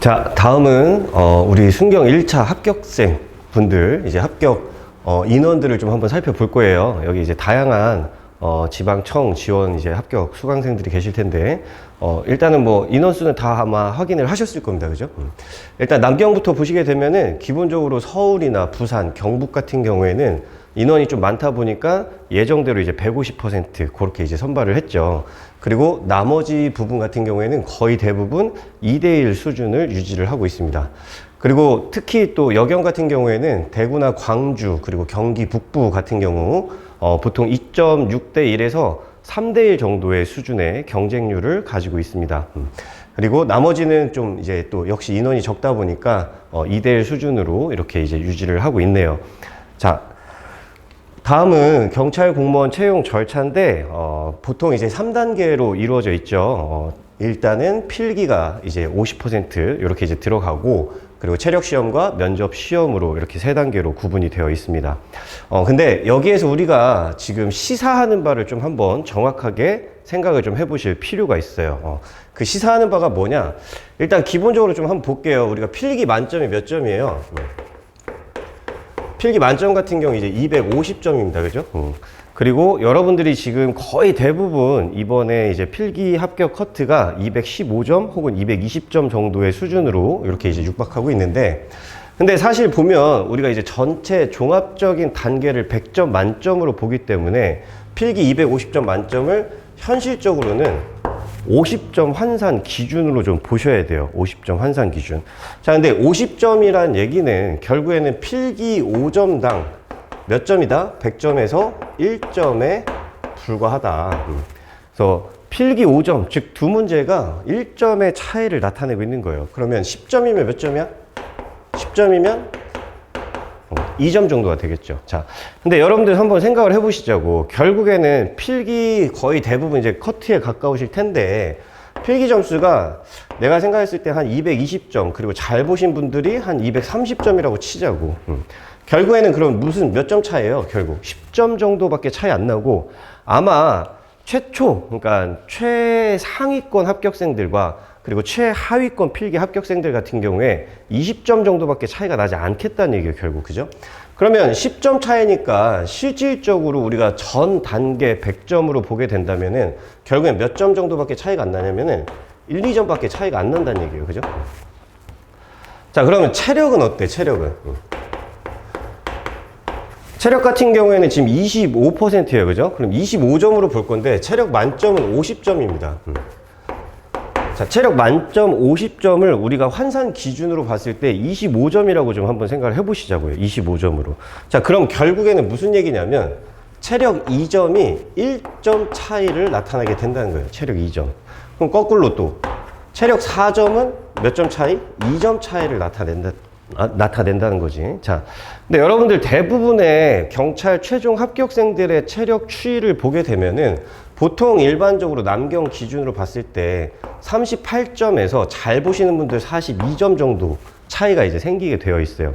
자, 다음은 우리 순경 1차 합격생 분들 이제 합격 인원들을 좀 한번 살펴볼 거예요. 여기 이제 다양한 지방청 지원 이제 합격 수강생들이 계실 텐데 일단은 뭐 인원수는 다 아마 확인을 하셨을 겁니다. 그죠? 일단 남경부터 보시게 되면은 기본적으로 서울이나 부산, 경북 같은 경우에는 인원이 좀 많다 보니까 예정대로 이제 150% 그렇게 이제 선발을 했죠. 그리고 나머지 부분 같은 경우에는 거의 대부분 2대1 수준을 유지를 하고 있습니다. 그리고 특히 또 여경 같은 경우에는 대구나 광주 그리고 경기 북부 같은 경우 보통 2.6대 1에서 3대 1 정도의 수준의 경쟁률을 가지고 있습니다. 그리고 나머지는 좀 이제 또 역시 인원이 적다 보니까 2대 1 수준으로 이렇게 이제 유지를 하고 있네요. 자, 다음은 경찰 공무원 채용 절차인데 보통 이제 3단계로 이루어져 있죠. 일단은 필기가 이제 50% 이렇게 이제 들어가고, 그리고 체력 시험과 면접 시험으로 이렇게 3단계로 구분이 되어 있습니다. 근데 여기에서 우리가 지금 시사하는 바를 좀 한번 정확하게 생각을 좀 해보실 필요가 있어요. 그 시사하는 바가 뭐냐? 일단 기본적으로 좀 한번 볼게요. 우리가 필기 만점이 몇 점이에요? 필기 만점 같은 경우 이제 250점입니다. 그죠? 그리고 여러분들이 지금 거의 대부분 이번에 이제 필기 합격 커트가 215점 혹은 220점 정도의 수준으로 이렇게 이제 육박하고 있는데, 근데 사실 보면 우리가 이제 전체 종합적인 단계를 100점 만점으로 보기 때문에 필기 250점 만점을 현실적으로는 50점 환산 기준으로 좀 보셔야 돼요. 50점 환산 기준. 자, 근데 50점이란 얘기는 결국에는 필기 5점당 몇 점이다? 100점에서 1점에 불과하다. 그래서 필기 5점, 즉 두 문제가 1점의 차이를 나타내고 있는 거예요. 그러면 10점이면 몇 점이야? 10점이면 2점 정도가 되겠죠. 자, 근데 여러분들 한번 생각을 해보시자고. 결국에는 필기 거의 대부분 이제 커트에 가까우실 텐데, 필기 점수가 내가 생각했을 때 한 220점, 그리고 잘 보신 분들이 한 230점이라고 치자고. 결국에는 그럼 무슨 몇 점 차이예요? 결국 10점 정도밖에 차이 안 나고, 아마 최초, 그러니까 최상위권 합격생들과 그리고 최하위권 필기 합격생들 같은 경우에 20점 정도밖에 차이가 나지 않겠다는 얘기예요, 결국. 그죠? 그러면 10점 차이니까 실질적으로 우리가 전 단계 100점으로 보게 된다면은 결국엔 몇 점 정도밖에 차이가 안 나냐면은 1, 2점밖에 차이가 안 난다는 얘기예요. 그죠? 자, 그러면 체력은 어때? 체력은. 체력 같은 경우에는 지금 25%예요. 그죠? 그럼 25점으로 볼 건데 체력 만점은 50점입니다. 자, 체력 만점 50점을 우리가 환산 기준으로 봤을 때 25점이라고 좀 한번 생각을 해보시자고요. 25점으로. 자, 그럼 결국에는 무슨 얘기냐면 체력 2점이 1점 차이를 나타나게 된다는 거예요. 체력 2점. 그럼 거꾸로 또 체력 4점은 몇 점 차이? 2점 차이를 나타낸다는 거지. 자, 근데 여러분들 대부분의 경찰 최종 합격생들의 체력 추이를 보게 되면은 보통 일반적으로 남경 기준으로 봤을 때 38점에서 잘 보시는 분들 42점 정도 차이가 이제 생기게 되어 있어요.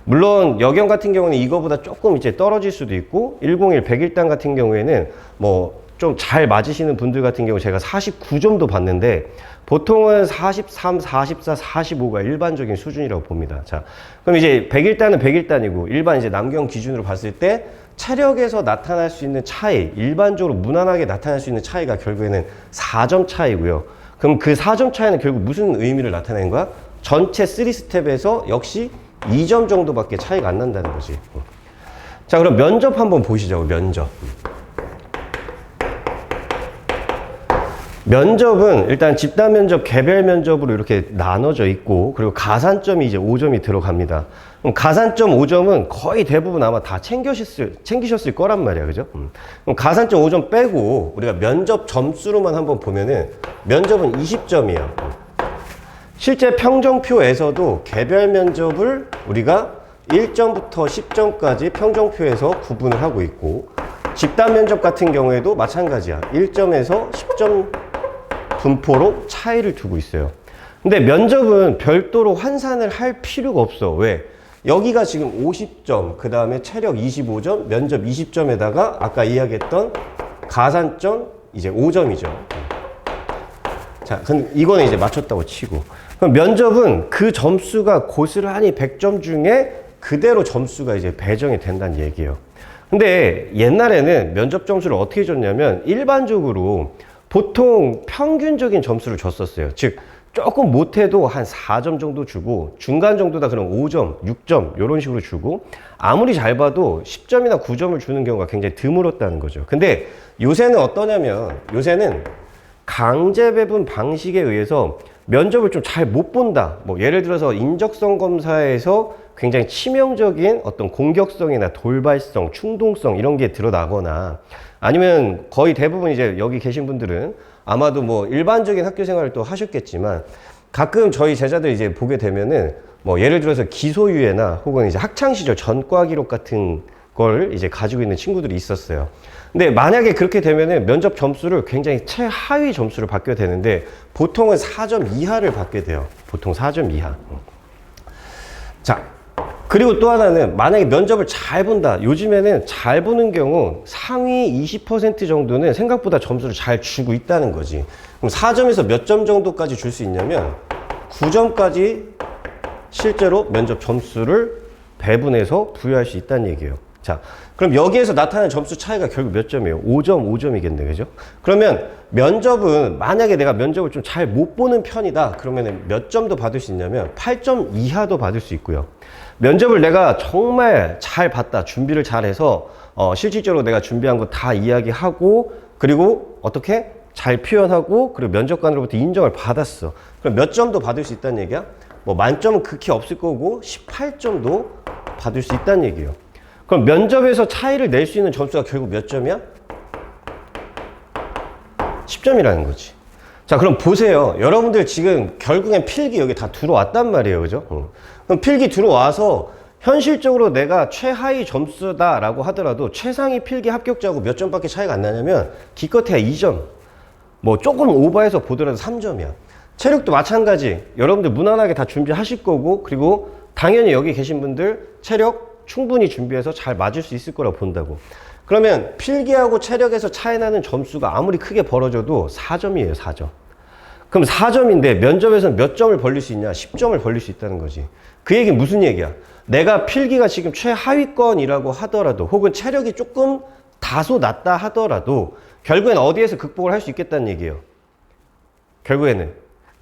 물론 여경 같은 경우는 이거보다 조금 이제 떨어질 수도 있고 101 101단 같은 경우에는 뭐 좀 잘 맞으시는 분들 같은 경우 제가 49점도 봤는데 보통은 43, 44, 45가 일반적인 수준이라고 봅니다. 자, 그럼 이제 101단은 101단이고 일반 이제 남경 기준으로 봤을 때 체력에서 나타날 수 있는 차이, 일반적으로 무난하게 나타날 수 있는 차이가 결국에는 4점 차이고요. 그럼 그 4점 차이는 결국 무슨 의미를 나타내는 거야? 전체 3스텝에서 역시 2점 정도밖에 차이가 안 난다는 거지. 자, 그럼 면접 한번 보시자고, 면접. 면접은 일단 집단 면접, 개별 면접으로 이렇게 나눠져 있고, 그리고 가산점이 이제 5점이 들어갑니다. 그럼 가산점 5점은 거의 대부분 아마 다 챙기셨을 거란 말이야. 그죠? 그럼 가산점 5점 빼고 우리가 면접 점수로만 한번 보면은 면접은 20점이에요. 실제 평정표에서도 개별 면접을 우리가 1점부터 10점까지 평정표에서 구분을 하고 있고, 집단 면접 같은 경우에도 마찬가지야. 1점에서 10점 분포로 차이를 두고 있어요. 근데 면접은 별도로 환산을 할 필요가 없어. 왜? 여기가 지금 50점, 그 다음에 체력 25점, 면접 20점에다가 아까 이야기했던 가산점 이제 5점이죠. 자, 근데 이거는 이제 맞췄다고 치고. 그럼 면접은 그 점수가 고스란히 100점 중에 그대로 점수가 이제 배정이 된다는 얘기예요. 근데 옛날에는 면접 점수를 어떻게 줬냐면 일반적으로 보통 평균적인 점수를 줬었어요. 즉, 조금 못해도 한 4점 정도 주고 중간 정도다 그럼 5점, 6점 이런 식으로 주고 아무리 잘 봐도 10점이나 9점을 주는 경우가 굉장히 드물었다는 거죠. 근데 요새는 어떠냐면 요새는 강제 배분 방식에 의해서 면접을 좀 잘 못 본다. 뭐 예를 들어서 인적성 검사에서 굉장히 치명적인 어떤 공격성이나 돌발성, 충동성 이런 게 드러나거나 아니면 거의 대부분 이제 여기 계신 분들은 아마도 뭐 일반적인 학교 생활을 또 하셨겠지만 가끔 저희 제자들 이제 보게 되면은 뭐 예를 들어서 기소유예나 혹은 이제 학창시절 전과 기록 같은 걸 이제 가지고 있는 친구들이 있었어요. 근데 만약에 그렇게 되면은 면접 점수를 굉장히 최하위 점수를 받게 되는데 보통은 4점 이하를 받게 돼요. 보통 4점 이하. 자, 그리고 또 하나는 만약에 면접을 잘 본다. 요즘에는 잘 보는 경우 상위 20% 정도는 생각보다 점수를 잘 주고 있다는 거지. 그럼 4점에서 몇 점 정도까지 줄 수 있냐면 9점까지 실제로 면접 점수를 배분해서 부여할 수 있다는 얘기예요. 자, 그럼 여기에서 나타나는 점수 차이가 결국 몇 점이에요? 5점, 5점이겠네, 그죠? 그러면 면접은 만약에 내가 면접을 좀 잘 못 보는 편이다. 그러면 몇 점도 받을 수 있냐면 8점 이하도 받을 수 있고요. 면접을 내가 정말 잘 봤다. 준비를 잘해서 실질적으로 내가 준비한 거 다 이야기하고 그리고 어떻게 잘 표현하고 그리고 면접관으로부터 인정을 받았어. 그럼 몇 점도 받을 수 있다는 얘기야? 뭐 만점은 극히 없을 거고 18점도 받을 수 있다는 얘기예요. 그럼 면접에서 차이를 낼 수 있는 점수가 결국 몇 점이야? 10점이라는 거지. 자, 그럼 보세요. 여러분들 지금 결국엔 필기 여기 다 들어왔단 말이에요. 그죠? 그럼 필기 들어와서 현실적으로 내가 최하위 점수다라고 하더라도 최상위 필기 합격자하고 몇 점밖에 차이가 안 나냐면 기껏해야 2점. 뭐 조금 오버해서 보더라도 3점이야. 체력도 마찬가지. 여러분들 무난하게 다 준비하실 거고 그리고 당연히 여기 계신 분들 체력 충분히 준비해서 잘 맞을 수 있을 거라고 본다고. 그러면 필기하고 체력에서 차이 나는 점수가 아무리 크게 벌어져도 4점이에요, 4점. 그럼 4점인데 면접에서는 몇 점을 벌릴 수 있냐? 10점을 벌릴 수 있다는 거지. 그 얘기는 무슨 얘기야? 내가 필기가 지금 최하위권이라고 하더라도 혹은 체력이 조금 다소 낮다 하더라도 결국엔 어디에서 극복을 할 수 있겠다는 얘기예요. 결국에는.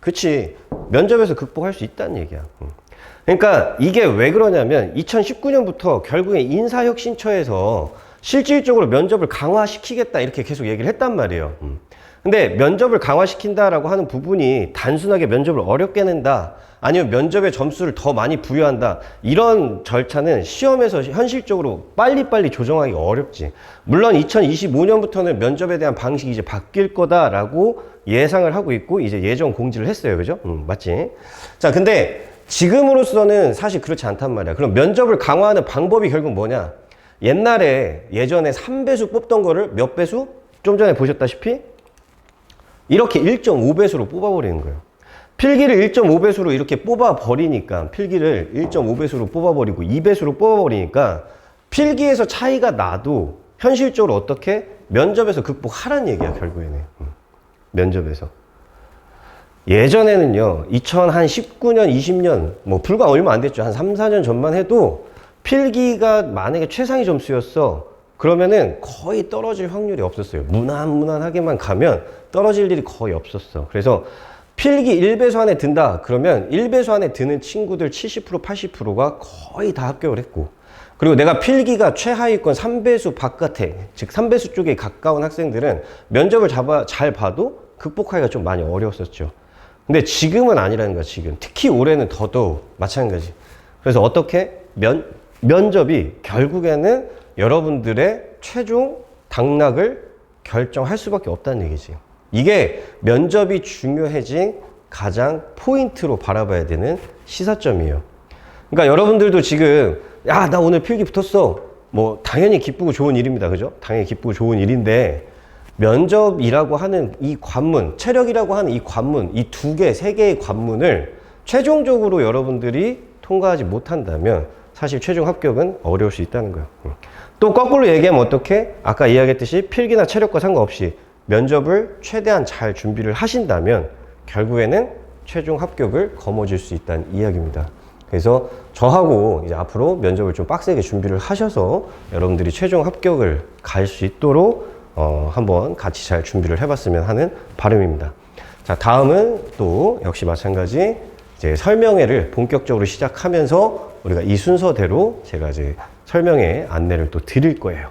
그치. 면접에서 극복할 수 있다는 얘기야. 그러니까 이게 왜 그러냐면 2019년부터 결국에 인사혁신처에서 실질적으로 면접을 강화시키겠다 이렇게 계속 얘기를 했단 말이에요. 근데 면접을 강화시킨다라고 하는 부분이 단순하게 면접을 어렵게 낸다 아니면 면접의 점수를 더 많이 부여한다 이런 절차는 시험에서 현실적으로 빨리빨리 조정하기 어렵지. 물론 2025년부터는 면접에 대한 방식이 이제 바뀔 거다라고 예상을 하고 있고 이제 예정 공지를 했어요. 그죠? 맞지? 자, 근데 지금으로서는 사실 그렇지 않단 말이야. 그럼 면접을 강화하는 방법이 결국 뭐냐? 예전에 3배수 뽑던 거를 몇 배수? 좀 전에 보셨다시피 이렇게 1.5배수로 뽑아버리는 거예요. 필기를 1.5배수로 이렇게 뽑아버리니까 필기를 1.5배수로 뽑아버리고 2배수로 뽑아버리니까 필기에서 차이가 나도 현실적으로 어떻게 면접에서 극복하라는 얘기야 결국에는. 면접에서. 예전에는요 2019년 20년 뭐 불과 얼마 안 됐죠. 한 3, 4년 전만 해도 필기가 만약에 최상위 점수였어 그러면은 거의 떨어질 확률이 없었어요. 무난하게만 가면 떨어질 일이 거의 없었어. 그래서 필기 1배수 안에 든다 그러면 1배수 안에 드는 친구들 70% 80%가 거의 다 합격을 했고 그리고 내가 필기가 최하위권 3배수 바깥에 즉 3배수 쪽에 가까운 학생들은 면접을 잘 봐도 극복하기가 좀 많이 어려웠었죠. 근데 지금은 아니라는 거야. 지금 특히 올해는 더더욱 마찬가지. 그래서 어떻게 면접이 결국에는 여러분들의 최종 당락을 결정할 수밖에 없다는 얘기지. 이게 면접이 중요해진 가장 포인트로 바라봐야 되는 시사점이에요. 그러니까 여러분들도 지금 야, 나 오늘 필기 붙었어. 뭐 당연히 기쁘고 좋은 일입니다. 그죠? 당연히 기쁘고 좋은 일인데 면접이라고 하는 이 관문, 체력이라고 하는 이 관문, 이 2개, 3개의 관문을 최종적으로 여러분들이 통과하지 못한다면 사실 최종 합격은 어려울 수 있다는 거예요. 또 거꾸로 얘기하면 어떻게? 아까 이야기했듯이 필기나 체력과 상관없이 면접을 최대한 잘 준비를 하신다면 결국에는 최종 합격을 거머쥘 수 있다는 이야기입니다. 그래서 저하고 이제 앞으로 면접을 좀 빡세게 준비를 하셔서 여러분들이 최종 합격을 갈 수 있도록 한번 같이 잘 준비를 해봤으면 하는 바람입니다. 자, 다음은 또 역시 마찬가지 이제 설명회를 본격적으로 시작하면서 우리가 이 순서대로 제가 이제 설명회 안내를 또 드릴 거예요.